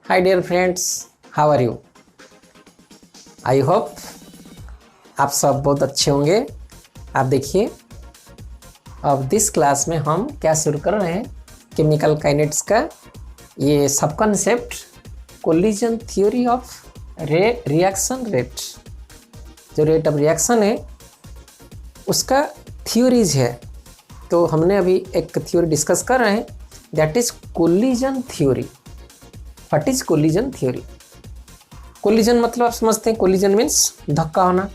Hi dear friends, how are you. I hope आप सब बहुत अच्छे होंगे। आप देखिए, अब दिस क्लास में हम क्या शुरू कर रहे हैं, केमिकल काइनेटिक्स का ये सब concept collision theory of reaction rate. जो रेट ऑफ रिएक्शन है उसका थ्योरीज है। तो हमने अभी एक थ्योरी डिस्कस कर रहे हैं, that is collision theory. What is collision theory? Collision मतलब आप समझते हैं, कोलिजन मीन्स धक्का होना।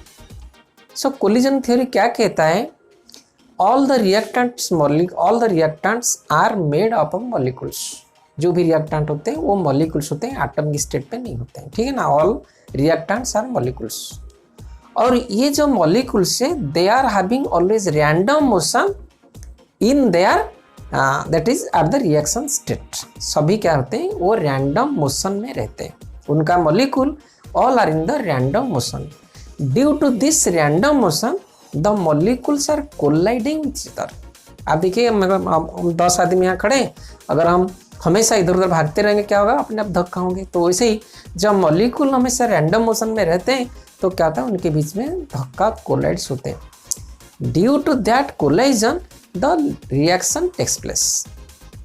सो कोलिजन थ्योरी क्या कहता है, all the reactants are made up of molecules. जो भी रिएक्टेंट होते हैं वो मॉलिक्यूल्स होते हैं, एटम की स्टेट पे नहीं होते हैं, ठीक है ना। All reactants are molecules. और ये जो मॉलिक्यूल्स है they are having always random motion in there that is at the reaction state. सभी क्या होते हैं, वो रैंडम मोशन में रहते हैं। उनका molecule all are in the random motion. Due to this random motion the molecules are colliding with each other. आप देखिए, 10 आदमी यहाँ खड़े हैं, अगर हम हमेशा इधर उधर भागते रहेंगे क्या होगा, अपने आप धक्का होंगे। तो वैसे ही जब मॉलिक्यूल हमेशा रैंडम मोशन में रहते हैं तो क्या होता है, उनके बीच में धक्का कोलाइड्स होते हैं। Due to that collision the reaction takes place.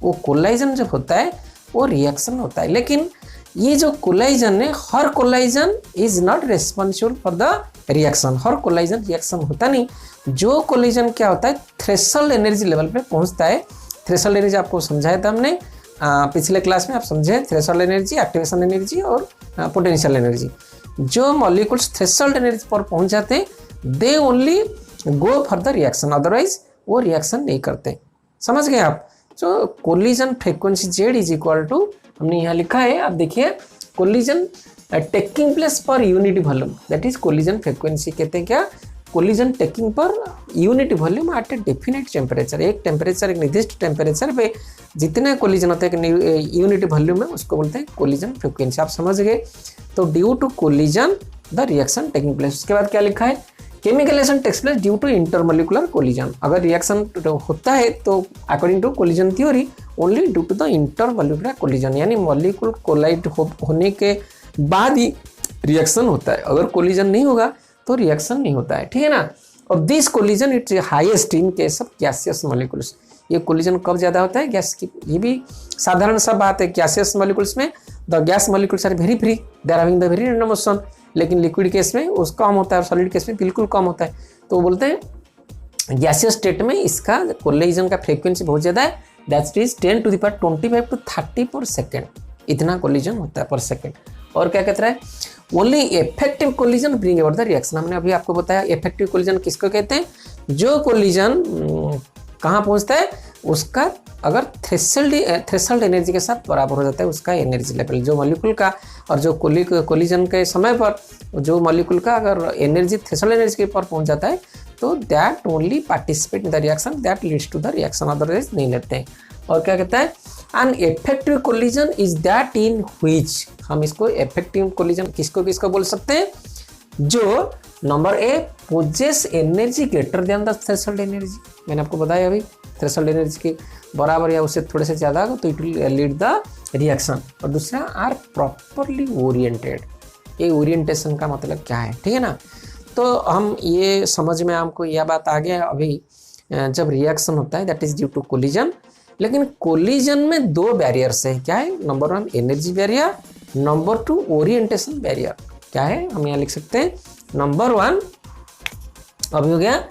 वो कोलाइजन जब होता है वो रिएक्शन होता है। लेकिन ये जो कोलाइजन है, हर collision is not responsible for the reaction. हर कोलाइजन रिएक्शन होता नहीं। जो कोलाइजन क्या होता है, थ्रेशोल्ड एनर्जी लेवल पे पहुंचता है। थ्रेशोल्ड एनर्जी आपको समझाया था हमने पिछले क्लास में, आप समझे थ्रेशोल्ड एनर्जी, एक्टिवेशन एनर्जी और पोटेंशियल एनर्जी। जो मॉलिक्यूल्स थ्रेशोल्ड एनर्जी पर पहुंच जाते हैं they only go for the reaction, otherwise वो रिएक्शन नहीं करते। समझ गए आप। जो collision frequency Z is equal to, हमने यहाँ लिखा है, आप देखिए, collision taking place per unit volume, that is collision frequency. कहते हैं क्या, collision taking per unit volume at a definite temperature. एक टेम्परेचर, एक निर्दिष्ट टेम्परेचर पे जितने कोलिजन होते हैं यूनिट वॉल्यूम में, उसको बोलते हैं कोलिजन फ्रीक्वेंसी। आप समझ गए। तो due to collision the reaction taking place. उसके बाद क्या लिखा है, chemical reaction takes place due to intermolecular collision. अगर रिएक्शन होता है तो according to collision theory only due to the intermolecular collision, यानी मॉलिक्यूल कोलाइड होने के बाद ही रिएक्शन होता है। अगर कोलिजन नहीं होगा तो रिएक्शन नहीं होता है, ठीक है ना। और this collision it's highest in case of gaseous molecules. ये कोलिजन कब ज्यादा होता है, गैस की। ये भी साधारण सा बात है। गैसियस मॉलिक्यूल्स में the gas molecules are very free, they are having the very random motion. लेकिन लिक्विड केस में उसका कम होता है और सॉलिड केस में बिल्कुल कम होता है। तो वो बोलते हैं गैसियस स्टेट में इसका कोलिजन का फ्रीक्वेंसी बहुत ज़्यादा है, that is 10 to the power 25 to 30 पर सेकेंड। इतना कोलिजन होता है पर सेकेंड। और क्या कहता है, only effective collision bring about the reaction. हमने अभी आपको बताया इफेक्टिव कोलिजन किसको कहते हैं, जो कोलिजन कहाँ पहुँचता है, उसका अगर थ्रेशोल्ड एनर्जी के साथ बराबर हो जाता है उसका एनर्जी लेवल। जो मॉलिक्यूल का और जो कोलिजन के समय पर जो मॉलिक्यूल का अगर एनर्जी थ्रेशोल्ड एनर्जी के पर पहुंच जाता है तो that only participate in the reaction, that leads to the reaction, otherwise नहीं लेते हैं। और क्या कहता है, an effective collision is that in which, हम इसको इफेक्टिव कोलिजन किसको बोल सकते हैं, जो number a possess energy greater than the threshold energy. मैंने आपको बताया अभी, थ्रेशोल्ड एनर्जी के बराबर या उससे थोड़े से ज़्यादा हो तो it will lead the reaction. और दूसरा, आर प्रॉपरली ओरिएंटेड। ये ओरिएंटेशन का मतलब क्या है, ठीक है ना। तो हम ये समझ में हमको यह बात आ गया अभी, जब रिएक्शन होता है that is due to collision. लेकिन कोलिजन में दो बैरियर्स है, क्या है, number 1 energy barrier, number 2 orientation barrier. क्या है, हम यहाँ लिख सकते हैं, नंबर 1 अभी हो गया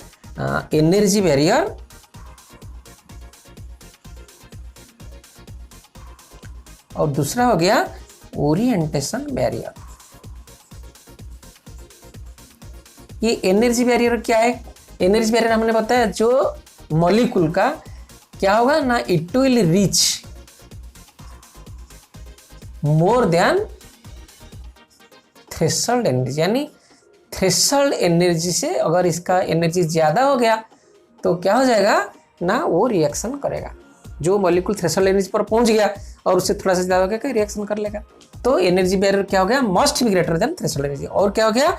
एनर्जी बैरियर, और दूसरा हो गया ओरिएंटेशन बैरियर। ये एनर्जी बैरियर क्या है, एनर्जी बैरियर हमने बताया जो मॉलिक्यूल का क्या होगा ना, it will reach more than threshold energy, यानी थ्रेशोल्ड एनर्जी से अगर इसका एनर्जी ज्यादा हो गया तो क्या हो जाएगा ना, वो रिएक्शन करेगा। जो मॉलिक्यूल थ्रेशोल्ड एनर्जी पर पहुंच गया और उससे थोड़ा सा ज्यादा हो गया, रिएक्शन कर लेगा। तो एनर्जी बैरियर क्या हो गया, must be greater than threshold energy. और क्या हो गया,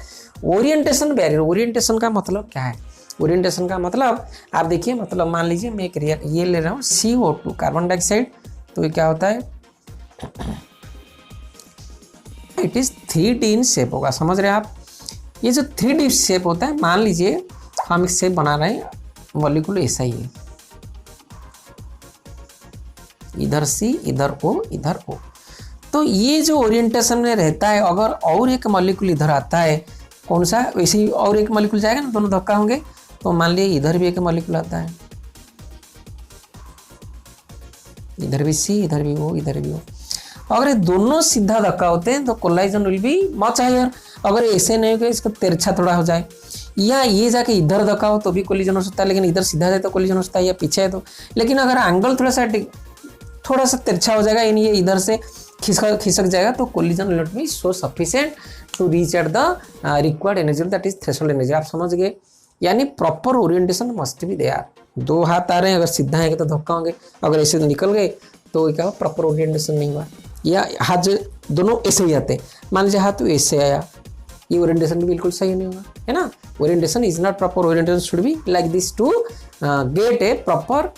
ओरिएंटेशन बैरियर। ओरिएंटेशन का मतलब क्या है, ओरिएंटेशन का मतलब आप देखिए, मतलब मान लीजिए मैं एक ये ले रहा हूँ CO2 कार्बन डाइऑक्साइड, तो ये क्या होता है, it is 3D in shape होगा, समझ रहे हैं आप। ये जो 3D शेप होता है, मान लीजिए हम एक शेप बना रहे हैं, मॉलिक्यूल ऐसा ही है, इधर C इधर O इधर O। तो ये जो ओरिएंटेशन में रहता है, अगर और एक मॉलिक्यूल इधर आता है, कौन सा, वैसे ही और एक मॉलिक्यूल जाएगा ना, दोनों धक्का होंगे, तो मान लीजिए इधर भी एक मॉलिक्यूल आता है, इधर भी C इधर भी O इधर भी O। अगर ये दोनों सीधा धक्का होते हैं तो collision will be much higher. अगर ऐसे नहीं होगा, इसका तिरछा थोड़ा हो जाए, या ये जाके इधर धक्का हो तो भी कोलिजन हो सकता है, लेकिन इधर सीधा जाए तो कोलिजन हो सकता है, या पीछे है तो। लेकिन अगर एंगल थोड़ा सा तिरछा हो जाएगा, यानी ये इधर से खिसक जाएगा, तो collision will not be so sufficient to reach at the required energy, that is threshold energy. आप समझ गए, यानी proper orientation must be there. दो हाथ आ रहे हैं, अगर सीधा है तो धक्का होंगे, अगर ऐसे निकल गए तो क्या प्रॉपर ओरिएंटेशन नहीं हुआ। या हाथ जो दोनों ऐसे ही आते हैं, मान लीजिए हाथ तो ऐसे आया, ये ओरिएंटेशन भी बिल्कुल सही नहीं होगा, है ना। Orientation is not proper, orientation should be like this to get a proper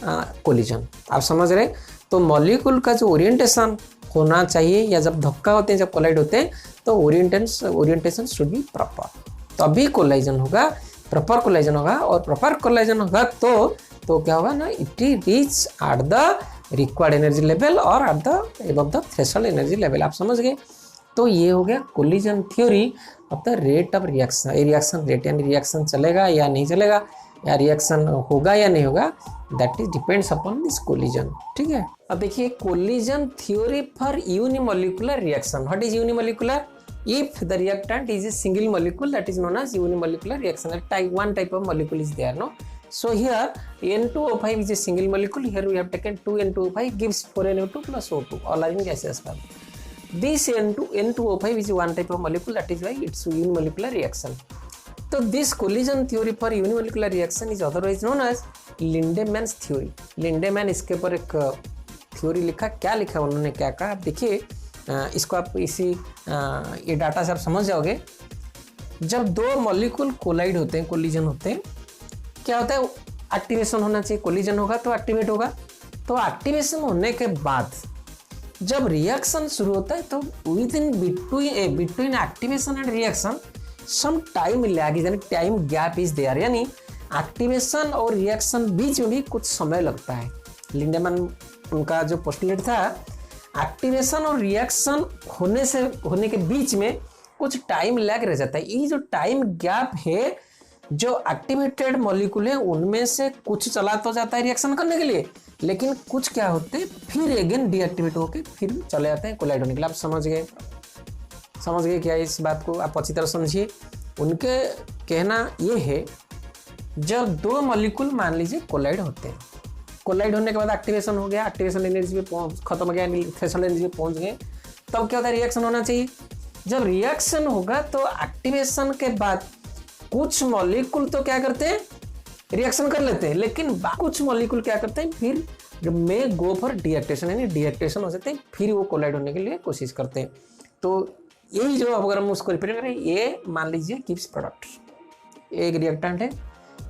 collision. आप समझ रहे। तो मॉलिक्यूल का जो ओरिएंटेशन होना चाहिए, या जब धक्का होते हैं, जब कोलाइड होते हैं, तो ओरिएंटेशन शुड बी प्रॉपर, तभी कोलाइजन होगा, प्रॉपर कोलाइजन होगा। और प्रॉपर कोलाइजन होगा तो क्या होगा ना, it reach at the required energy level और at the above the threshold energy level. आप समझ गए। तो ये हो गया collision theory of the rate of reaction, reaction rate, यानी रिएक्शन चलेगा या नहीं चलेगा, या रिएक्शन होगा या नहीं होगा, that is depends upon this collision. ठीक है। अब देखिए collision theory for unimolecular reaction. What is unimolecular? if the reactant is a single molecule, that is known as unimolecular reaction. One type of molecule is there, no? So here N2O5 is a single molecule. Here we have taken 2N2O5 gives 4NO2 plus O2. All are in gaseous form. This N2O5 is one type of molecule, that is why it's unimolecular reaction. So this collision theory for unimolecular reaction is otherwise known as Lindeman's theory. Lindemann इसके ऊपर एक theory लिखा, क्या लिखा उन्होंने, क्या कहा, आप देखिए। इसको आप ये डाटा से आप समझ जाओगे। जब दो मॉलिक्यूल कोलाइड होते हैं, कोलिजन होते हैं, क्या होता है, एक्टिवेशन होना चाहिए। कोलिजन होगा तो एक्टिवेट होगा। तो एक्टिवेशन होने के बाद जब रिएक्शन शुरू होता है, तो with in between activation and reaction some time lag, यानी टाइम गैप इज देयर, यानी एक्टिवेशन और रिएक्शन बीच में भी कुछ समय लगता है। लिंडेमैन उनका जो पोस्टुलेट था, एक्टिवेशन और रिएक्शन होने के बीच में कुछ टाइम लैग रह जाता है। ये जो टाइम गैप है, जो एक्टिवेटेड मॉलिक्यूल है उनमें से कुछ चला तो जाता है रिएक्शन करने के लिए, लेकिन कुछ क्या होते हैं फिर अगेन डीएक्टिवेट होके फिर चले जाते हैं कोलाइड होने के लिए। आप समझ गए क्या? इस बात को आप अच्छी तरह समझिए। उनके कहना ये है, जब दो मॉलिक्यूल मान लीजिए कोलाइड होते हैं, कोलाइड होने के बाद एक्टिवेशन हो गया, एक्टिवेशन एनर्जी पे खत्म हो गया, थ्रेशोल्ड एनर्जी पे पहुंच गए, तब क्या होता है, रिएक्शन होना चाहिए। जब रिएक्शन होगा तो एक्टिवेशन के बाद कुछ मॉलिक्यूल तो क्या करते हैं, रिएक्शन कर लेते हैं, लेकिन कुछ मॉलिक्यूल क्या करते हैं, फिर में गो फॉर डीएक्टिवेशन, यानी डीएक्टिवेशन हो जाते हैं, फिर वो कोलाइड होने के लिए कोशिश करते हैं। तो यही जो अगर हम उसको रिप्रेजेंट करें, ये मान लीजिए गिव्स प्रोडक्ट, एक रिएक्टेंट है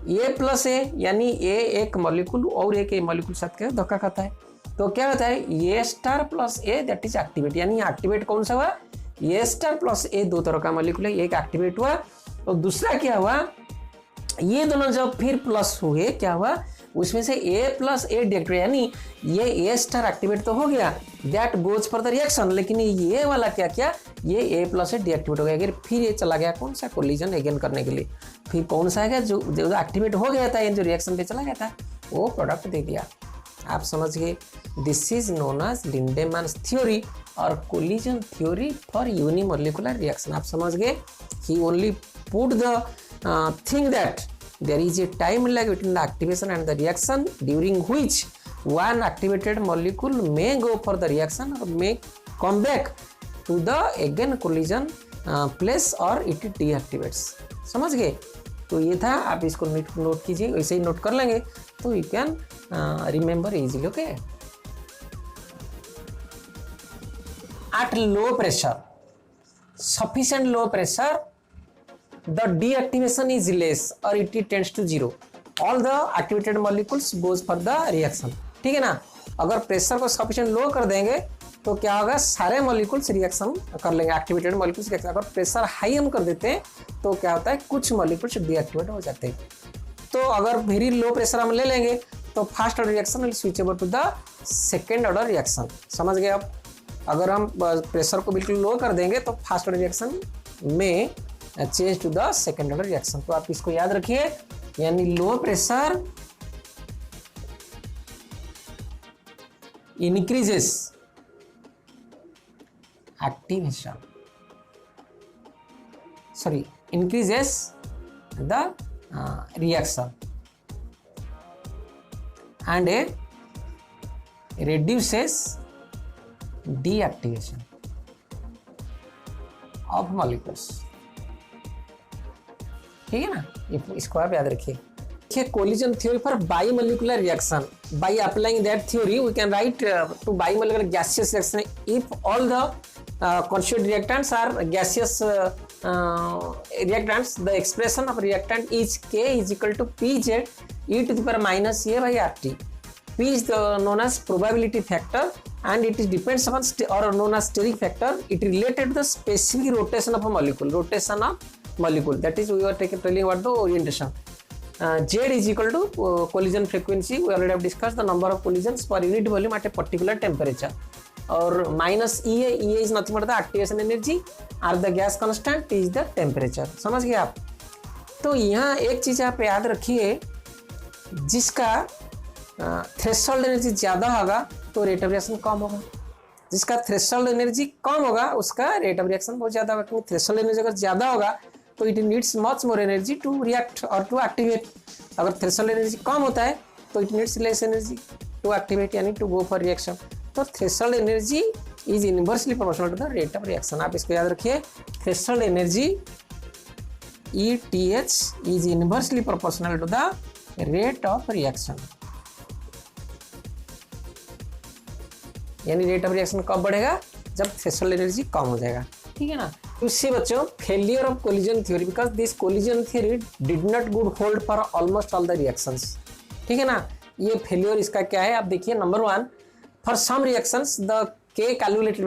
ए प्लस ए, यानी ए एक मॉलिक्यूल और एक मॉलिक्यूल साथ के धक्का खाता है, तो क्या होता है, A star plus A, that is activate. यानी एक्टिवेट कौन सा हुआ, ए स्टार प्लस ए, दो तरह का मॉलिक्यूल है, एक एक्टिवेट हुआ और दूसरा क्या हुआ, ये दोनों जब फिर प्लस हुए, क्या हुआ, उसमें से ए प्लस ए डीएक्टिवेट, यानी ये ए स्टार एक्टिवेट तो हो गया, that goes for the reaction, लेकिन ये वाला क्या किया, ये ए प्लस ए डीएक्टिवेट हो गया, अगर फिर ये चला गया कौन सा, कोलिजन अगेन करने के लिए। फिर कौन सा है जो एक्टिवेट हो गया था, जो रिएक्शन पे चला गया था, वो प्रोडक्ट दे दिया। आप समझ गए। This is known as Lindemann's theory और collision theory for unimolecular reaction. आप समझ गए। He only put the thing that there is a time lag between the activation and the reaction, during which one activated molecule may go for the reaction or may come back to the again collision place or it deactivates। समझ गए। तो ये था, आप इसको note कीजिए, वैसे ही note कर लेंगे तो you can remember easily. Okay. At low pressure, sufficient low pressure, the deactivation is less or it tends to zero. All the activated molecules goes for the reaction। ठीक है ना। अगर प्रेशर को सफिशिएंट लो कर देंगे तो क्या होगा, सारे मॉलिक्यूल्स रिएक्शन कर लेंगे, एक्टिवेटेड मॉलिक्यूल्स रिएक्शन। अगर प्रेशर हाई हम कर देते हैं तो क्या होता है, कुछ मॉलिक्यूल्स डीएक्टिवेट हो जाते हैं। तो अगर वेरी लो प्रेशर हम ले लेंगे तो first order reaction will switch over to the second order reaction. समझ गए आप? अगर हम प्रेशर को बिल्कुल लो कर देंगे तो फर्स्ट ऑर्डर रिएक्शन में change to the second order reaction. तो आप इसको याद रखिए, यानी low pressure increases activation, sorry, increases the reaction and reduces deactivation of molecules। ठीक है ना, इसको आप याद रखिए। Collision theory for bimolecular reaction. By applying that theory, we can write to bimolecular gaseous reaction if all the constituent reactants are gaseous reactants. The expression of reactant is K is equal to Pz e to the power minus A by RT. P is known as probability factor and it is depends upon or known as steric factor. It related to the specific rotation of a molecule. Rotation of molecule. That is, we were telling about the orientation. Z is equal to collision frequency. We already have discussed the number of collisions per unit volume at a particular temperature. और minus EA, EA is nothing but the activation energy, or the gas constant is the temperature. समझ गए आप? तो यहाँ एक चीज आप याद रखिए, जिसका थ्रेशोल्ड एनर्जी ज्यादा होगा तो रेट ऑफ रिएक्शन कम होगा, जिसका थ्रेशोल्ड एनर्जी कम होगा उसका रेट ऑफ रिएक्शन बहुत ज्यादा होगा। क्योंकि थ्रेशोल्ड एनर्जी अगर ज्यादा होगा तो it needs much more energy to react और टू एक्टिवेट। अगर थ्रेशोल्ड एनर्जी कम होता है तो it needs less energy to activate, यानी टू गो फॉर रिएक्शन। तो threshold energy is inversely proportional to the rate of reaction. आप इसको याद रखिए, threshold energy ETH is inversely proportional to the rate of reaction. यानी rate of reaction कब बढ़ेगा, जब थ्रेशोल्ड एनर्जी कम हो जाएगा। ठीक है ना। उससे बच्चों, failure of collision theory, because this collision theory did not good hold for almost all the reactions. ठीक है ना। ये फेलियर इसका क्या है, आप देखिए। Number one, for some reactions the K calculated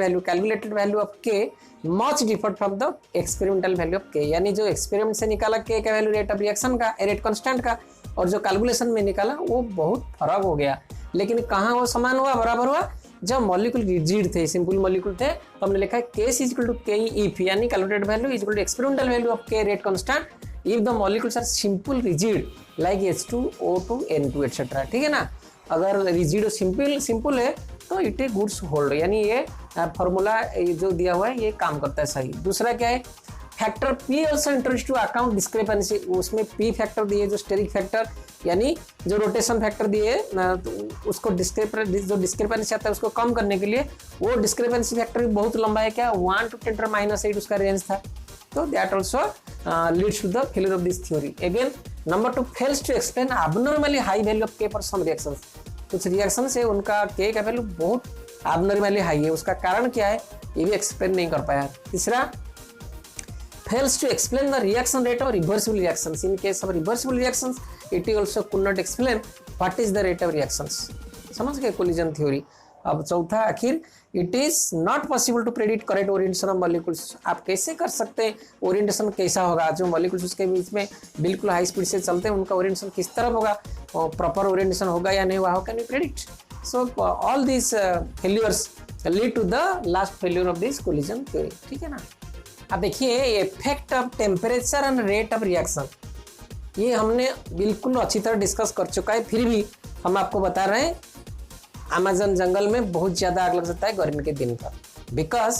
value of K much differed from the experimental value of K। यानी जो एक्सपेरिमेंट से निकाला K का वैल्यू रेट ऑफ रिएक्शन का, रेट कांस्टेंट का, और जो कैलकुलेशन में निकाला वो बहुत फर्क हो गया। लेकिन कहाँ वो समान हुआ, बराबर हुआ, जब मॉलिक्यूल रिजिड थे, सिंपल मॉलिक्यूल थे, तो हमने लिखा है K is equal to K if, यानी calculated value is equal to experimental value of K rate constant if the molecules are simple rigid like H2O2 N2 etcetera. ठीक है ना। अगर रिजिड और सिंपल है तो इट ए गुड्स होल्ड, यानी ये फॉर्मूला जो दिया हुआ है ये काम करता है सही। दूसरा क्या है, factor P also introduce to account discrepancy. उसमें P फैक्टर दिए, जो स्टेरिक फैक्टर यानी जो रोटेशन फैक्टर दिए, तो उसको जो डिस्क्रिपेंसी आता है उसको कम करने के लिए वो डिस्क्रिपेंसी फैक्टर भी बहुत लंबा है, क्या 1 to 10⁻⁸ उसका रेंज था। तो that also leads to the failure of this theory. Again number 2, fails to explain abnormally high value of K for some reactions. कुछ रिएक्शन से उनका K का वैल्यू बहुत abnormally हाई है, उसका कारण क्या है ये भी एक्सप्लेन नहीं कर पाया। तीसरा, fails to explain the reaction rate of reversible reactions. In case of reversible reactions, it also could not explain what is the rate of reactions. समझ गए कोलिजन थ्योरी। अब चौथा, आखिर it is not possible to predict correct orientation of molecules. आप कैसे कर सकते हैं ओरिएंटेशन कैसा होगा, जो मॉलिक्यूल्स उसके बीच में बिल्कुल हाई स्पीड से चलते हैं उनका ओरिएंटेशन किस तरफ होगा, प्रॉपर ओरिएंटेशन होगा या नहीं, how can we predict. So all this failures lead to the last failure of this collision theory. ठीक है ना। अब देखिए, effect of temperature and rate of reaction, ये हमने बिल्कुल अच्छी तरह डिस्कस कर चुका है, फिर भी हम आपको बता रहे हैं अमेज़न जंगल में बहुत ज़्यादा आग लग सकता है गर्मी के दिन पर, because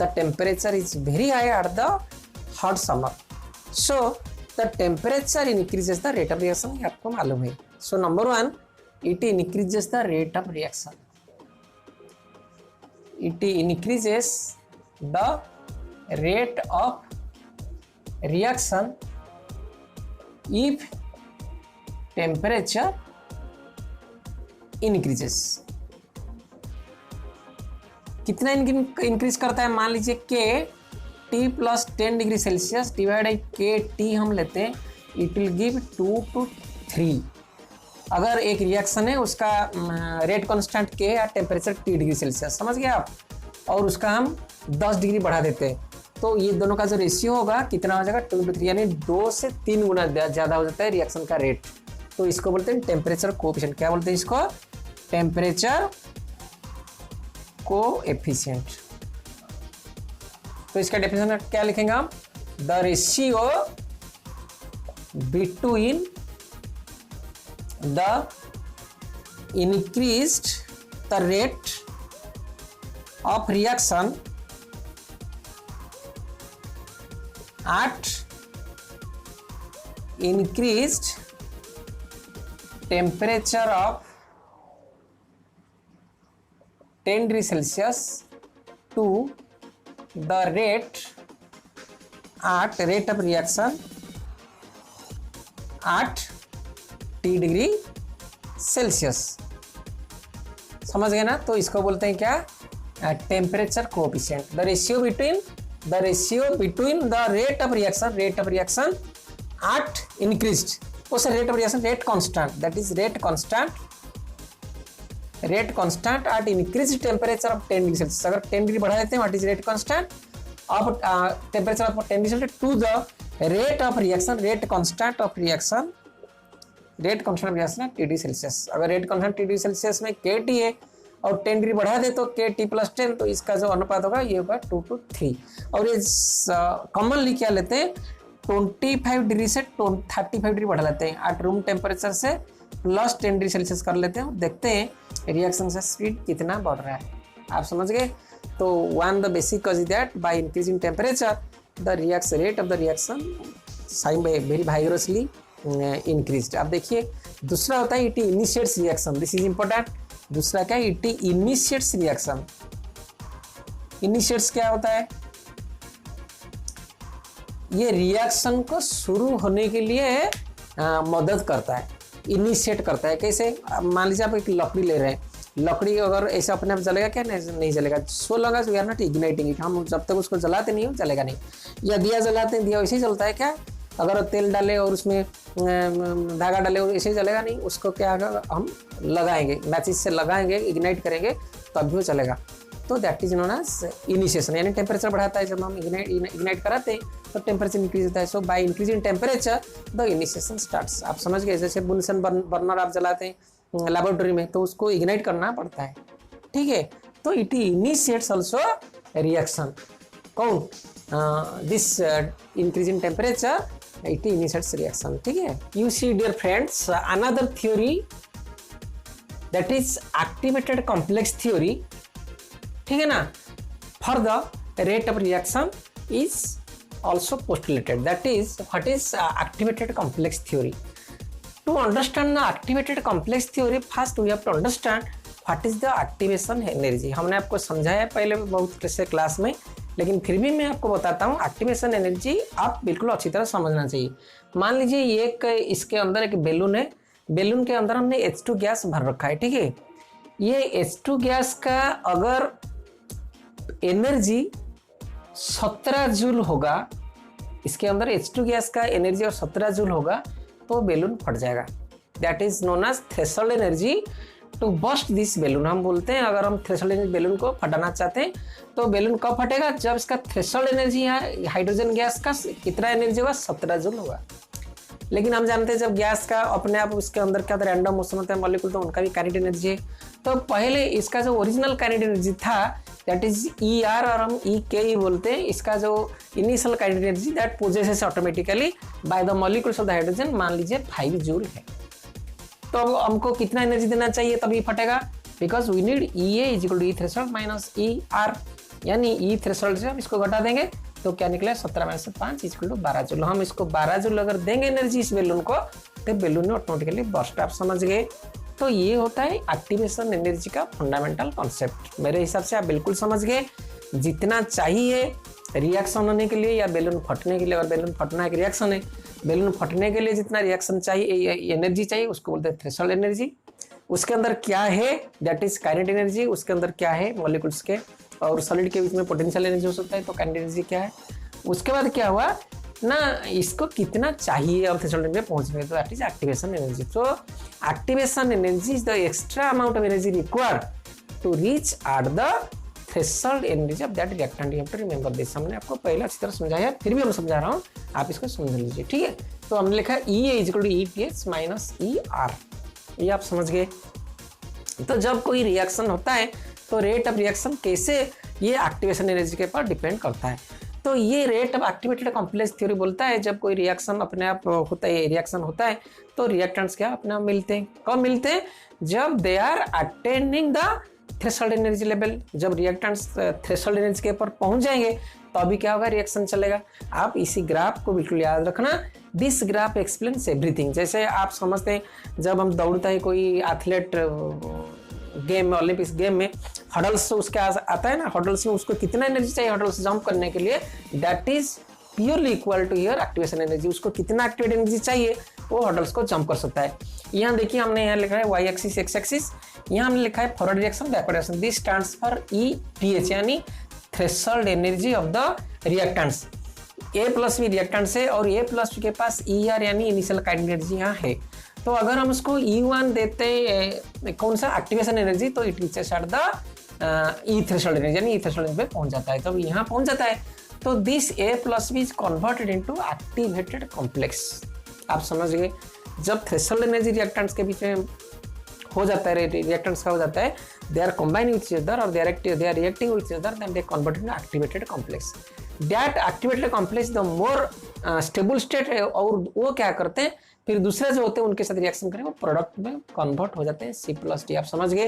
the temperature is very high at the hot summer. So the temperature increases the rate of reaction, ये आपको मालूम है। So number one, it increases the rate of reaction, it increases the rate of reaction if temperature increases। कितना increase करता है, मान लीजिए K T plus 10 degree Celsius divide by K T हम लेते हैं, इट विल गिव 2 to 3। अगर एक रिएक्शन है उसका रेट कांस्टेंट K है, टेम्परेचर T डिग्री सेल्सियस, समझ गए आप। और उसका हम 10 डिग्री बढ़ा देते हैं, तो ये दोनों का जो रेशियो होगा कितना हो जाएगा 2/3, यानी 2 से 3 गुना ज़्यादा हो जाता है रिएक्शन का रेट। तो इसको बोलते हैं टेम्परेचर कोएफिशिएंट। क्या बोलते हैं इसको? Temperature coefficient. तो इसका डेफिनेशन क्या लिखेंगे हम? The ratio between the increased the rate of reaction at increased temperature of 10 degree Celsius to the rate of reaction at T degree Celsius. समझ गए ना? तो इसको बोलते हैं क्या? Temperature coefficient. The ratio between the rate of reaction at increased, उस rate of reaction rate constant, that is rate constant at increased temperature of 10 degree Celsius. अगर 10 डिग्री बढ़ा देते हैं, what is rate constant of temperature of 10 degree Celsius to the rate of reaction, rate constant of reaction T degree Celsius. अगर rate constant T degree Celsius में KT है और 10 degree बढ़ा दे तो KT+10, तो इसका जो अनुपात होगा ये होगा 2:3। और ये कॉमनली क्या लेते हैं? 25 डिग्री से 35 डिग्री बढ़ा लेते हैं एट रूम टेम्परेचर से +10 डिग्री सेल्सियस कर लेते हैं, देखते हैं रिएक्शन से स्पीड कितना बढ़ रहा है। आप समझ गए? तो one the basic cause is that by increasing temperature the rate of the reaction very vigorously increased. आप देखिए दूसरा होता है it initiates reaction. This is important. दूसरा क्या है? It initiates reaction. इनिशिएट्स क्या होता है? ये रिएक्शन को शुरू होने के लिए मदद करता है, इनिशिएट करता है। कैसे? मान लीजिए आप एक लकड़ी ले रहे हैं, लकड़ी अगर ऐसे अपने आप जलेगा क्या? नहीं जलेगा। So long as we are not igniting it, हम जब तक उसको जलाते नहीं हो जलेगा नहीं। या दिया जलाते हैं, दिया वैसे ही जलता है क्या? अगर तेल डाले और उसमें धागा डाले और ऐसे ही जलेगा नहीं, उसको क्या होगा? हम लगाएंगे, मैचिस से लगाएंगे, इग्नाइट करेंगे तब भी वो चलेगा। तो that is known as initiation, यानी टेम्परेचर बढ़ाता है। जब हम इग्नाइट कराते हैं तो टेम्परेचर इंक्रीज होता है। So by increasing temperature the initiation starts. आप समझ गए? जैसे बुनसन बर्नर आप जलाते हैं लेबोरेटरी में, तो उसको इग्नाइट करना पड़ता है, ठीक है? तो इट इनिशिएट्स ऑल्सो रिएक्शन। कौन? This increasing temperature it initiates reaction, ठीक है? You see dear friends, another theory that is activated complex theory, ठीक है ना, for the rate of reaction is also postulated. That is, what is activated complex theory? To understand the activated complex theory, first we have to understand what is the activation energy. हमने आपको समझाया पहले बहुत से class में, लेकिन फिर भी मैं आपको बताता हूँ एक्टिवेशन एनर्जी आप बिल्कुल अच्छी तरह समझना चाहिए। मान लीजिए ये एक इसके अंदर एक बैलून है, बैलून के अंदर हमने H2 गैस भर रखा है, ठीक है? ये H2 गैस का अगर एनर्जी 17 जूल होगा, इसके अंदर H2 गैस का एनर्जी और 17 जूल होगा, तो बैलून फट जाएगा। That is known as threshold energy to burst this balloon. हम बोलते हैं अगर हम थ्रेशोल्ड एनर्जी बैलून को फटाना चाहते हैं तो बैलून कब फटेगा? जब इसका थ्रेशोल्ड एनर्जी है हाइड्रोजन गैस का कितना एनर्जी होगा? 17 जूल होगा। लेकिन हम जानते हैं जब गैस का अपने आप उसके अंदर क्या रैंडम मोशन होता है मॉलिक्यूल, तो उनका भी काइनेटिक एनर्जी है। तो पहले इसका जो ओरिजिनल काइनेटिक एनर्जी था दैट इज ER और हम EK बोलते हैं। इसका जो initial kinetic energy that possesses automatically by the molecules of the hydrogen, मान लीजिए 5 जूल है। तो अब हमको कितना एनर्जी देना चाहिए तभी फटेगा? Because we need EA is equal to E threshold minus ER, यानी E थ्रेशोल्ड से हम इसको घटा देंगे तो क्या निकला? 17 में से 5 इज इक्वल टू 12 जूल। हम इसको 12 जूल अगर देंगे एनर्जी इस बैलून को, तो बैलून में ऑटोमेटिकली बर्स्ट। आप समझ गए? तो ये होता है एक्टिवेशन एनर्जी का फंडामेंटल कॉन्सेप्ट। मेरे हिसाब से आप बिल्कुल समझ गए। जितना चाहिए रिएक्शन होने के लिए या बैलून फटने के लिए, और बैलून फटना एक रिएक्शन है, बैलून फटने के लिए जितना रिएक्शन चाहिए, एनर्जी चाहिए, उसको बोलते हैं थ्रेशोल्ड एनर्जी। उसके अंदर क्या है? That is kinetic energy. उसके अंदर क्या है? मॉलिक्यूल्स के और सॉलिड के बीच में पोटेंशियल एनर्जी हो सकता है, तो काइनेटिक एनर्जी क्या है? उसके बाद क्या हुआ ना, इसको कितना चाहिए और थ्रेशोल्ड में पहुंचने, तो दैट इज एक्टिवेशन एनर्जी। तो activation energy is the extra amount of energy required to reach at the threshold energy of that reactant. You have to remember this. हमने आपको पहले अच्छी तरह समझाया, फिर भी हम समझा रहा हूँ, आप इसको समझ लीजिए, ठीक है। तो हमने लिखा E is equal to ETH minus ER, ये आप समझ गए। तो जब कोई रिएक्शन होता है तो रेट ऑफ रिएक्शन कैसे, ये एक्टिवेशन एनर्जी के ऊपर डिपेंड करता है। तो ये rate of activated complex theory बोलता है जब कोई रिएक्शन अपने आप होता है, रिएक्शन होता है तो रिएक्टेंट्स क्या अपने आप मिलते हैं। कब मिलते हैं? जब they are attaining the threshold energy level. जब रिएक्टेंट्स थ्रेशोल्ड एनर्जी के ऊपर पहुंच जाएंगे तो अभी क्या होगा, रिएक्शन चलेगा। आप इसी ग्राफ को बिल्कुल याद रखना, दिस ग्राफ एक्सप्लेन्स एवरीथिंग। जैसे आप समझते हैं जब हम दौड़ता है कोई एथलीट गेम में, ओलंपिक्स गेम में हडल्स उसके आता है ना, हडल्स में उसको कितना एनर्जी चाहिए हडल्स जंप करने के लिए, that is purely equal to your activation energy. उसको कितना एक्टिवेट एनर्जी चाहिए वो हडल्स को जंप कर सकता है। यहाँ देखिए हमने यहाँ लिखा है वाई एक्सिस एक्स एक्सिस, यहाँ हमने लिखा है forward reaction backward reaction. This stands for ETH यानी threshold energy of the reactants. A plus भी रिएक्टेंट्स है और A प्लस के पास ER यानी इनिशियल काइनेटिक एनर्जी यहाँ है। तो अगर हम उसको E1 देते हैं कौन सा एक्टिवेशन एनर्जी, तो it reaches at the E threshold energy यानी E थ्रेशोल्ड एनर्जी पे पहुंच जाता है। तो यहाँ पहुंच जाता है तो दिस A प्लस भी is converted into activated complex. आप समझ गए, जब थ्रेशोल्ड एनर्जी रिएक्टेंट्स के बीच में हो जाता है, रिएक्टेंट्स का हो जाता है, they are combining with each other और they are reacting with each other, then they converted into activated complex. That activated complex the more stable state है और वो क्या करते हैं फिर दूसरे जो होते हैं उनके साथ रिएक्शन करें वो प्रोडक्ट में कन्वर्ट हो जाते हैं C+D। आप समझ गए।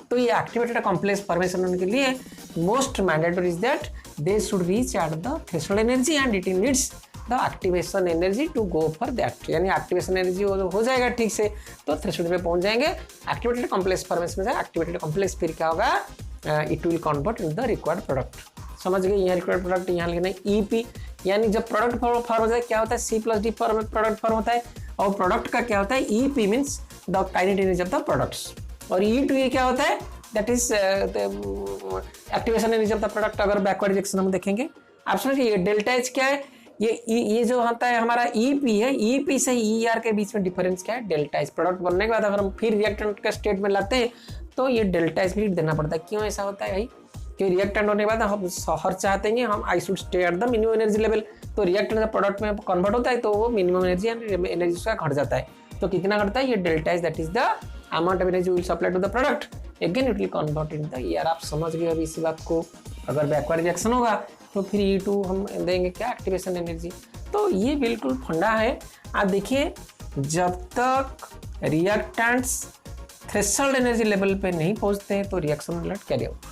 तो ये एक्टिवेटेड कॉम्प्लेक्स फॉर्मेशन होने के लिए most mandatory is that they should reach at the threshold energy and it needs the activation energy to go for that. यानी एक्टिवेशन एनर्जी हो जाएगा ठीक से तो थ्रेशोल्ड पे पहुंच जाएंगे, एक्टिवेटेड कॉम्प्लेक्स फॉर्मेशन में एक्टिवेटेड कॉम्प्लेक्स फिर क्या होगा, it will convert in the required product. समझ गए। यहाँ रिक्वायर्ड प्रोडक्ट यहाँ लिखना है EP, यानी जब प्रोडक्ट फॉर्म होता है क्या होता है C+D प्रोडक्ट फॉर्म होता है और प्रोडक्ट का क्या होता है EP means the kinetic energy of the products और E2 क्या होता है that is activation energy of the product. अगर बैकवर्ड रिएक्शन हम देखेंगे आप समझिए ये डेल्टा H क्या है, ये जो होता है हमारा EP है, EP से ER के बीच में डिफरेंस क्या है डेल्टा H। प्रोडक्ट बनने के बाद अगर हम फिर रिएक्टेंट के स्टेट में लाते हैं तो ये डेल्टा H भी देना पड़ता है। क्यों ऐसा होता है भाई, कि रिएक्टेंट होने के बाद हम हर चाहते हैं हम I should stay at the minimum energy level. तो रिएक्टेंट जब प्रोडक्ट में कन्वर्ट होता है तो वो मिनिमम एनर्जी उसका घट जाता है। तो कितना घटता है, ये delta H that is the amount of energy will supply to the product, again it will convert in the ER। आप समझ गए अभी इसी बात को। अगर बैकवर्ड रिएक्शन होगा तो फिर E2 हम देंगे क्या, एक्टिवेशन एनर्जी। तो ये बिल्कुल फंडा है। आप देखिए जब तक रिएक्टेंट्स थ्रेशोल्ड एनर्जी लेवल पे नहीं पहुंचते हैं तो reaction alert carry out.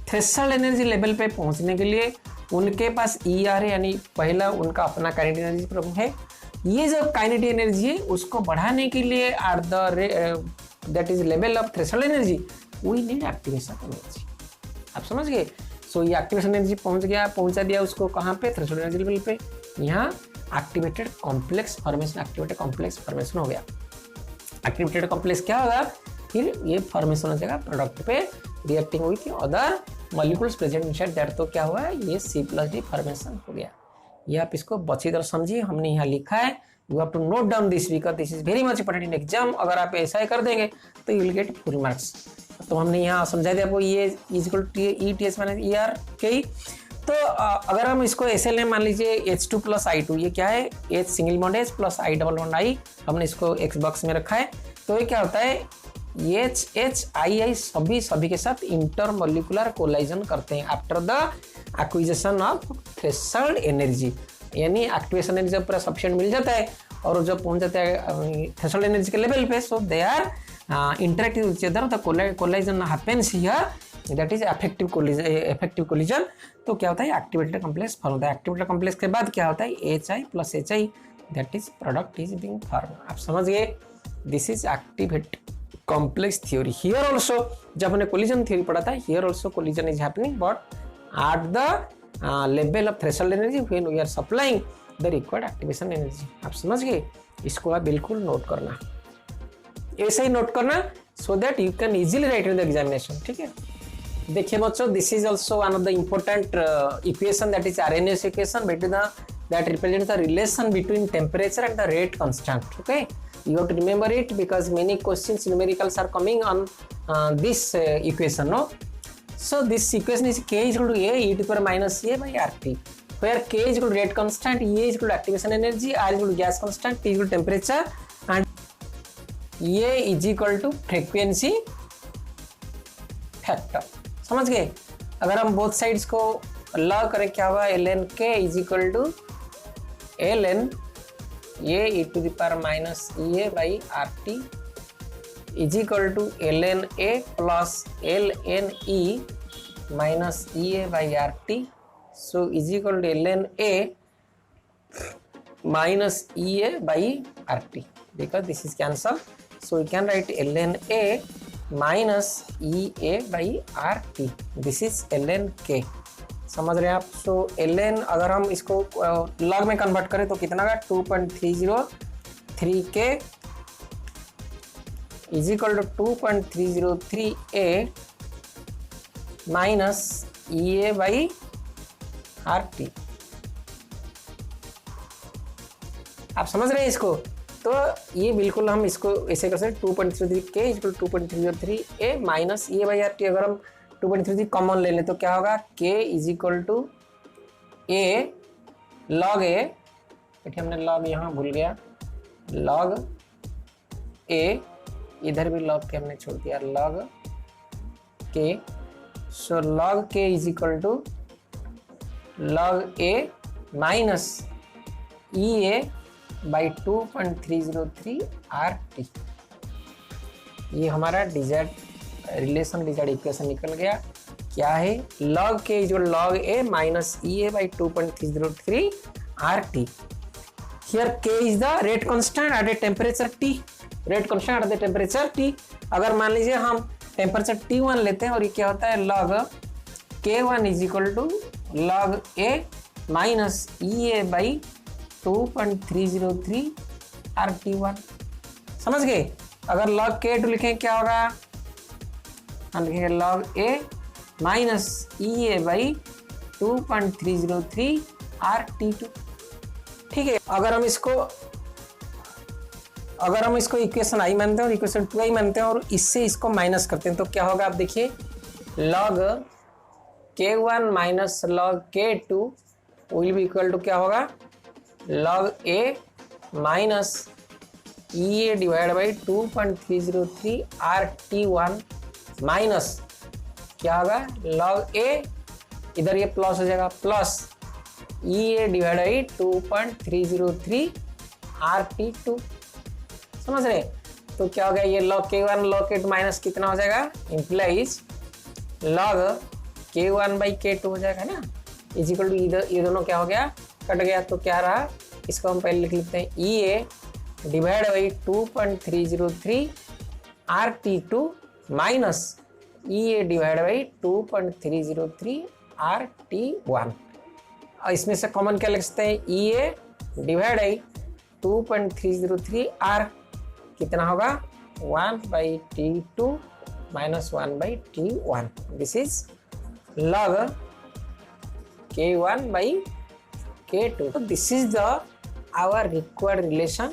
Threshold energy level पे पहुंचने के लिए उनके पास ER है यानी पहला उनका अपना काइनेटिक एनर्जी प्रॉब्लम है। ये जो काइनेटिक एनर्जी है उसको बढ़ाने के लिए at the that is level of threshold energy we need activation energy. आप समझ गए। सो ये एक्टिवेशन एनर्जी पहुंचा दिया उसको कहाँ पे, थ्रेशोल्ड एनर्जी लेवल पे। यहाँ एक्टिवेटेड कॉम्प्लेक्स फॉर्मेशन हो गया। एक्टिवेटेड कॉम्प्लेक्स क्या होगा, फिर ये फॉर्मेशन हो जाएगा प्रोडक्ट पे reacting with other molecules present inside that. तो क्या हुआ, ये C+D फॉर्मेशन हो गया। ये आप इसको अच्छी तरह समझिए, हमने यहाँ लिखा है, you have to note down this because this is very much important in exam. अगर आप ऐसा ही कर देंगे तो you will get full marks. तो हमने यहाँ समझा दिया आपको ये is equal to ETH minus ER के। तो अगर हम इसको ऐसे लें, मान लीजिए H2 प्लस I2, ये क्या है, H single bond H plus I double bond I, हमने इसको X बॉक्स में रखा है। तो ये क्या होता है, HHII सभी के साथ इंटरमोलिकुलर कोलाइजन करते हैं after the acquisition of threshold energy. यानी एक्टिवेशन एनर्जी जब पूरा सफिशिएंट मिल जाता है और जब पहुंच जाता है थ्रेशोल्ड एनर्जी के लेवल पे, so they are interactive with each other, the collision happens here, that is effective collision. तो क्या होता है, एक्टिवेटेड कॉम्प्लेक्स फॉर्म होता है। एक्टिवेटेड कॉम्प्लेक्स के बाद क्या होता है, HI plus HI that is product is being form. आप समझ गए, this is activated complex theory. Here also जब हमने कोलिजन थ्योरी पढ़ा था, here also collision is happening but at the level of threshold energy when we are supplying the required activation energy. आप समझ गए, इसको आप बिल्कुल नोट करना, ऐसे ही नोट करना so that you can easily right in the examination. ठीक है, देखिए बच्चों, this is also one of the important equation that is Arrhenius equation between the that represents the relation between temperature and the rate constant. Okay, you have to remember it because many questions numericals are coming on this equation. No, So this equation is k is equal to a e to the power minus a by RT, where k is equal to rate constant, E is equal to activation energy, R is equal to gas constant, T is equal to temperature, and A is equal to frequency factor. समझ गए? अगर हम both sides को log करें क्या होगा, ln k is equal to ln a e to the power minus a by RT is equal to ln a plus ln e minus ea by RT. So is equal to ln a minus ea by RT, because this is cancelled. So we can write ln a minus ea by RT. This is ln k. समझ रहे हैं आप? सो ln अगर हम इसको log में convert करें तो कितना का 2.303 k is equal to 2.303 a minus ea by RT. आप समझ रहे हैं इसको? तो ये बिल्कुल हम इसको ऐसे कर सकते 2.33 k is equal to 2.303 a minus ea by RT. अगर हम 2.33 कॉमन ले लें तो क्या होगा, k is equal to a log a, देखिए हमने log यहाँ भूल गया, log a, इधर भी log के हमने छोड़ दिया, log k. So log k is equal to log a minus ea by 2.303 RT. ये हमारा डिजायर्ड रिलेशन, डिजायर्ड इक्वेशन निकल गया. क्या है, log k is equal log a minus ea by 2.303 RT. Here k is the rate constant at a temperature T. Rate constant at the temperature T. अगर मान लीजिए हम टेम्परेचर T1 लेते हैं और ये क्या होता है, log K1 is equal to log A minus ea by 2.303 RT1. समझ गए? अगर log K2 लिखें क्या होगा, हम लिखेंगे log A minus ea by 2.303 RT2. ठीक है. अगर हम इसको इक्वेशन आई मानते हैं और इक्वेशन 2 आई मानते हैं और इससे इसको माइनस करते हैं तो क्या होगा, आप देखिए log K1 minus log K2 will be equal to क्या होगा, log A minus ea divide by 2.303 RT1 minus क्या होगा, log A, इधर ये प्लस हो जाएगा, plus ea divide by 2.303 RT2. समझ रहे? तो क्या हो गया, ये log K1 log K2 minus कितना हो जाएगा, implies log K1 by K2 हो जाएगा ना, इज इक्वल टू इधर ये दोनों क्या हो गया, कट गया. तो क्या रहा, इसको हम पहले लिख लेते हैं, ea divide by 2.303 RT2 minus ea divide by 2.303 RT1. और इसमें से कॉमन क्या लिख सकते हैं, ea डिवाइड बाई 2.303 R कितना होगा, 1 by T2 minus 1 by T1. This is log K1 by K2. So this is the our required relation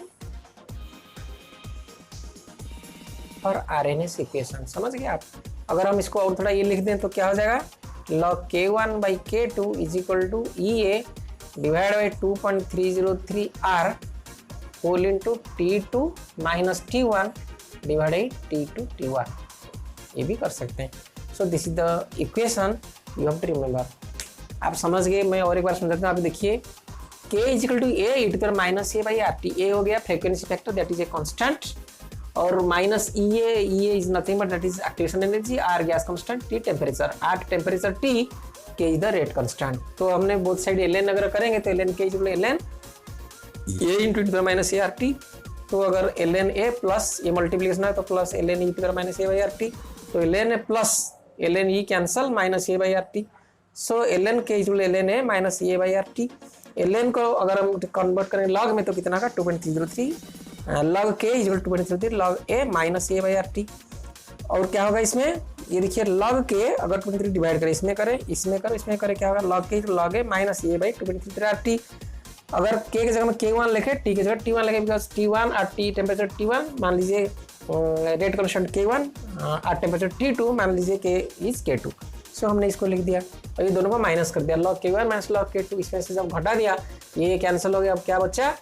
for RNS equation. समझ गए आप? अगर हम इसको और थोड़ा ये लिख दें तो क्या हो जाएगा, log K1 by K2 is equal to ea divide by 2.303 R whole into T2 minus T1 divide by T2 T1. ये भी कर सकते हैं. So this is the equation you have to remember. आप समझ गए? मैं और एक बार समझाता हूँ. आप देखिए k is equal to a e to the minus a by RT. a हो गया frequency factor, that is a constant, और minus ea is nothing but that is activation energy, r gas constant, t temperature, r temperature t, k is the rate constant. तो हमने both side ln अगर करेंगे तो ln k is equal to ln a into the minus a RT. तो अगर ln a plus ये multiplication है तो plus ln e to the minus a by RT. तो ln a plus ln e cancel minus a by RT. So ln k is equal to ln a minus a by RT. ln को अगर हम convert करें log में तो कितना का 2.303 log k is equal to 2.303 log a minus a by RT. और क्या होगा इसमें, ये देखिए log k अगर 2.3 डिवाइड करें, इसमें करें, इसमें करें, इसमें करें, क्या होगा, log k log a minus a by 2.303 RT. अगर k की जगह में K1 लिखे, t की जगह T1 लिखे, बिकॉज T1 और t टेम्परेचर T1 मान लीजिए रेट कांस्टेंट K1 और टेम्परेचर T2 मान लीजिए k इज K2. सो हमने इसको लिख दिया और ये दोनों को माइनस कर दिया, log k1 minus log k2, इसमें से जब घटा दिया ये कैंसिल हो गया। अब क्या बचा,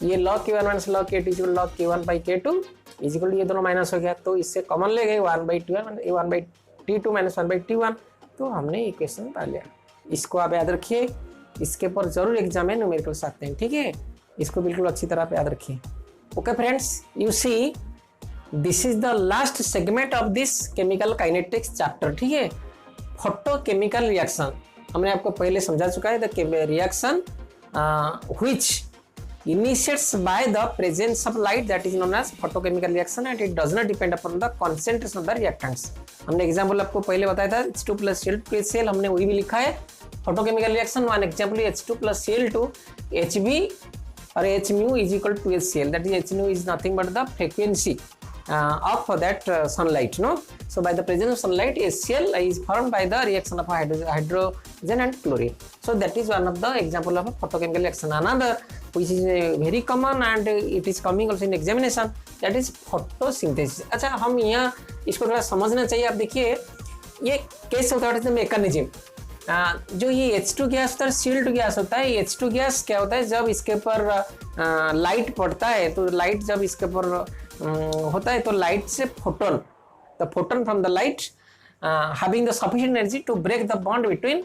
ये log k1 minus log k2 equal log k1 by k2 equal ये दोनों माइनस हो गया, तो इससे कॉमन ले गए 1/t2 माइनस 1/t1, तो हमने इक्वेशन पा लिया। इसको आप याद रखिए, इसके ऊपर जरूर एग्जाम में न्यूमेरिकल्स आते हैं, ठीक है, इसको बिल्कुल अच्छी तरह पे याद रखिए। Okay friends, you see this is the last segment of this chemical kinetics chapter, ठीक है। फोटोकेमिकल रिएक्शन हमने आपको पहले समझा चुका है, the reaction which initiates by the presence of light, that is known as photochemical reaction and it does not depend upon the concentration of the reactants। हमने example आपको पहले बताया था H2 plus Cl, हमने वही भी लिखा है photochemical reaction. One example H2 plus Cl2 Hb और H mu is equal to HCl, that is H mu is nothing but the frequency of that sunlight, no? So by the presence of sunlight HCl is formed by the reaction of hydrogen and chlorine, so that is one of the example of a photochemical reaction। Another which is very common and it is coming also in examination, that is photosynthesis। अच्छा, हम यहाँ इसको थोड़ा समझना चाहिए। आप देखिए ये कैसे होता है मैकेनिज्म, जो ये H2 गैस होता है, Cl2 गैस होता है। H2 गैस क्या होता है, जब इसके ऊपर लाइट पड़ता है तो लाइट जब इसके ऊपर होता है तो लाइट से photon, the photon from the light having the sufficient energy to break the bond between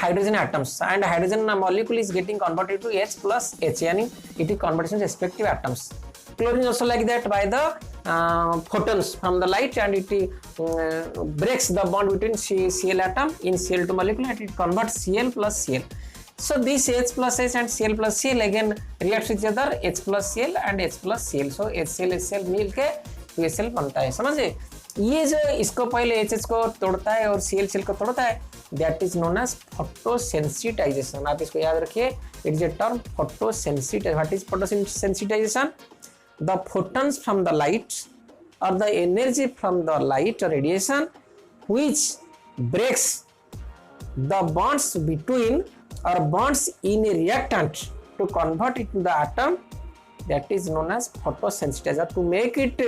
hydrogen atoms and hydrogen molecule is getting converted to H plus H, yani it is converted to respective atoms। Chlorine also like that, by the photons from the light and it breaks the bond between Cl atom in Cl2 molecule and it converts Cl plus Cl। So this H plus H and Cl plus Cl again reacts with each other, H plus Cl and H plus Cl, so HCl मिलके HCl बनता है, समझे। ये जो इसको पहले HH को तोड़ता है और Cl को तोड़ता है, that is known as photosensitization. आप इसको याद रखिए, it is a term photosensitization. What is photosensitization? The photons from the light or the energy from the light or radiation which breaks the bonds between or bonds in a reactant to convert it to the atom, that is known as photosensitizer। To make it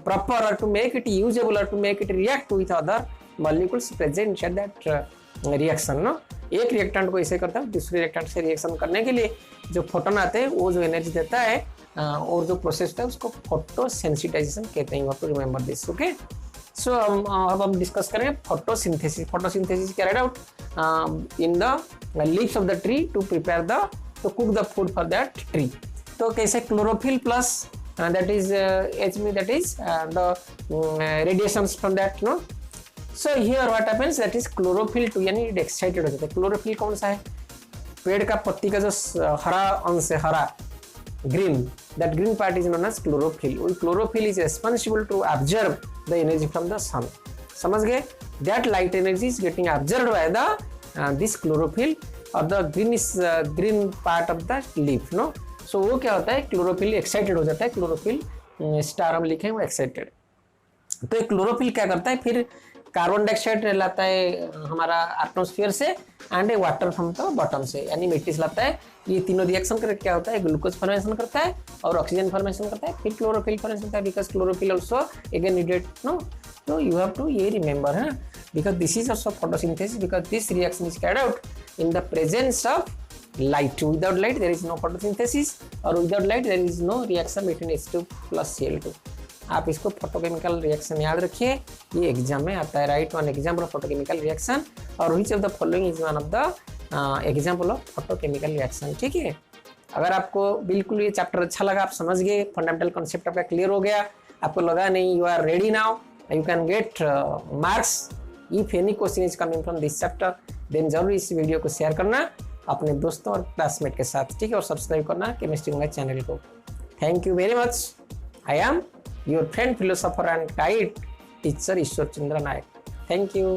proper or to make it usable or to make it react with other molecules present inside that reaction, no? एक reactant को ऐसे करता है, दूसरे reactant से reaction करने के लिए जो फोटोन आते हैं वो जो एनर्जी देता है और जो प्रोसेस होता है उसको फोटोसेंसिटाइजेशन कहते हैं। You have to remember this, okay. So अब हम डिस्कस करेंगे photosynthesis. Photosynthesis carried out in the leaves of the tree to prepare the to cook the food for that tree. तो कैसे chlorophyll plus that is Hb, that is the radiations from that, no? So here what happens, that is chlorophyll 2, यानी it excited हो जाता है। Chlorophyll कौन सा है? पेड़ का पत्ती का जो हरा अंश है, हरा green, that green part is known as chlorophyll। Chlorophyll is responsible to absorb the energy from the sun। समझ गए? That light energy is getting absorbed by the this chlorophyll or the green part of the leaf, no? सो वो क्या होता है, chlorophyll excited हो जाता है। Chlorophyll star हम लिखे हैं वो एक्साइटेड। तो एक क्लोरोफिल क्या करता है, फिर कार्बन डाइऑक्साइड लाता है हमारा एटमॉस्फेयर से and water from the bottom से, यानी मिट्टी से लाता है। ये तीनों रिएक्शन करके क्या होता है, ग्लूकोज फॉर्मेशन करता है और ऑक्सीजन फॉर्मेशन करता है, फिर क्लोरोफिल फॉर्मेशन करता है। Because chlorophyll also again needed, no? तो यू हैव टू ये रिमेंबर है, because this is also photosynthesis, because this reaction is carried out in the presence of light। Without light there is no photosynthesis और without light there is no reaction between H2 plus Cl2। आप इसको photochemical reaction याद रखिए, ये exam में आता है। Write one example of photochemical reaction और which of the following is one of the example of photochemical reaction, ठीक है। अगर आपको बिल्कुल ये चैप्टर अच्छा लगा, आप समझ गए, फंडामेंटल कॉन्सेप्ट आपका क्लियर हो गया, आपको लगा नहीं you are ready now, you can get marks if any question is coming from this chapter, then जरूर इस वीडियो को शेयर करना अपने दोस्तों और क्लासमेट के साथ, ठीक है, और सब्सक्राइब करना केमिस्ट्री गंगा चैनल को। Thank you very much. I am your friend, philosopher and guide teacher Ishwar Chandra Nayak. Thank you.